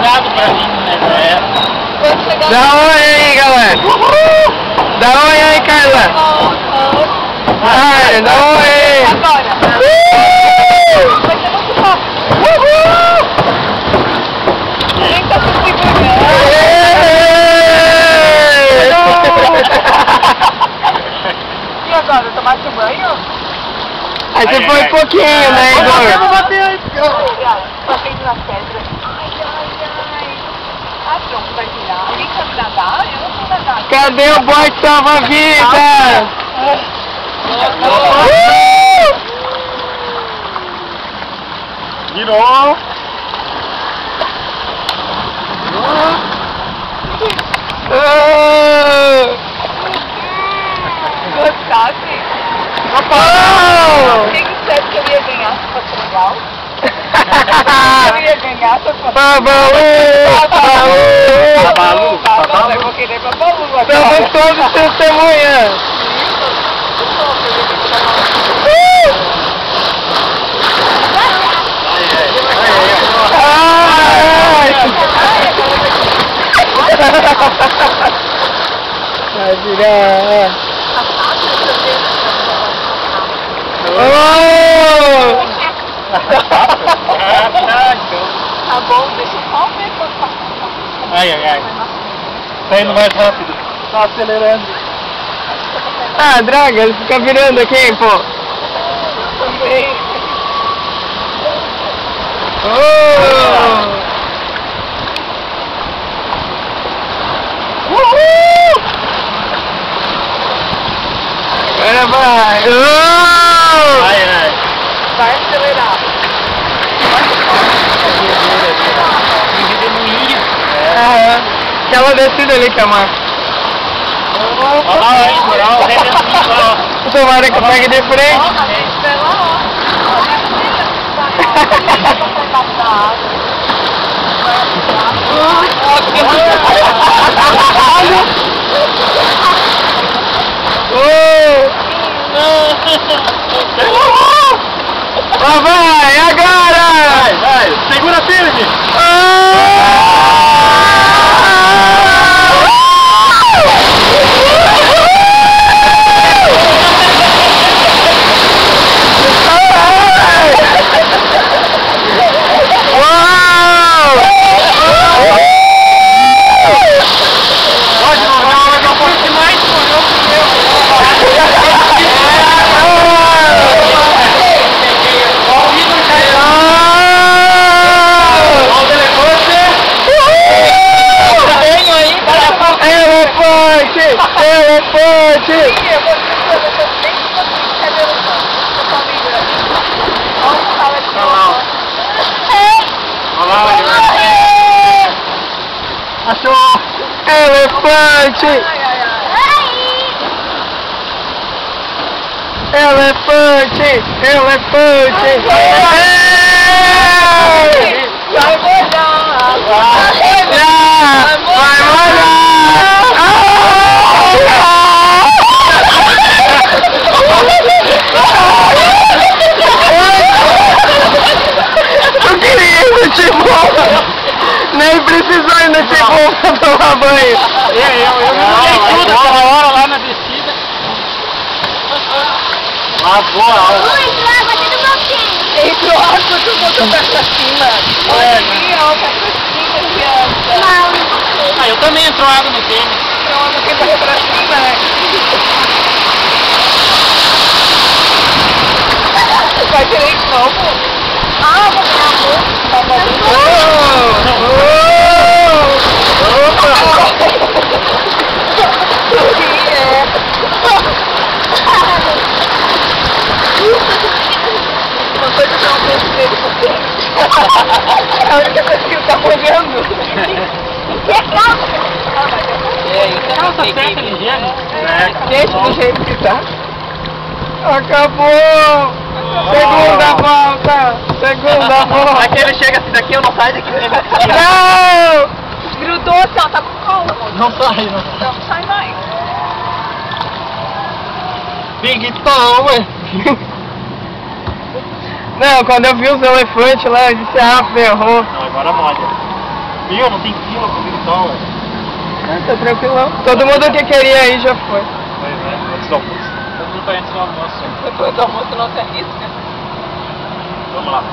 Obrigado pra mim, né? Dá oi aí, galera. Dá oi aí, Carla. Ai, dá oi aí. Agora. Vai ser muito rápido. Quem tá se segurando? E agora, tomaste um banho? Aí você foi pouquinho, né, Igor? Bateu nas pedras. Ai. Ah, pronto, vai virar. Alguém sabe nadar? Eu não sei nadar. Cadê o boy salva-vidas? Virou! Gostasse? Quem dissesse que eu ia ganhar se fosse legal? Eu ia ganhar se fosse Babalu! Eu vou querer Babalu agora. Estamos todos testemunhas! Vai virar! Tá bom, deixa eu só ver quanto tá. Ai. Tá indo mais rápido. Tá acelerando. Ah, droga, ele fica virando aqui, pô! Também. Agora vai! Ai. Vai acelerar. Aquela descida ali que é uma... Olha lá, hein, moral, Tomara que eu pegue de frente. Lá vai, agora! Vai, segura firme! Achou! Elefante! Elefante! Elefante! Vai molhar! Vai molhar! Eu queria ir no Timon! Nem precisou ir no Timon pra tomar banho! Eu mudei tudo aquela hora lá na descida. Lavou a água. Entrou água, tu botou pra cima. Olha ali, ó, pra cima, criança. Ah, eu também entrou água no tênis. Pronto, quem vai pra cima, né? Vai querer de novo? Ah, vou ganhar muito. Tá bom. Uma coisa que eu não penso nele por dentro. A única coisa que ele tá molhando. Calça certa ligeira. Deixa do jeito que tá. Acabou! Segunda volta! Segunda volta! Aquele chega assim daqui, eu não saio daqui. Não! Grudou assim, ó, tá com cola, amor. Não sai, não. Não sai mais. Big Tom, ué! Não, quando eu vi os elefantes lá, eu disse, ah, ferrou. Não, agora molha. Meu, não tem fila pra militar, ué. Tá tranquilão. Todo mundo que queria ir já foi. Vai, antes do almoço. Todo mundo tá antes do almoço. Depois do almoço não se arrisca. Vamos lá.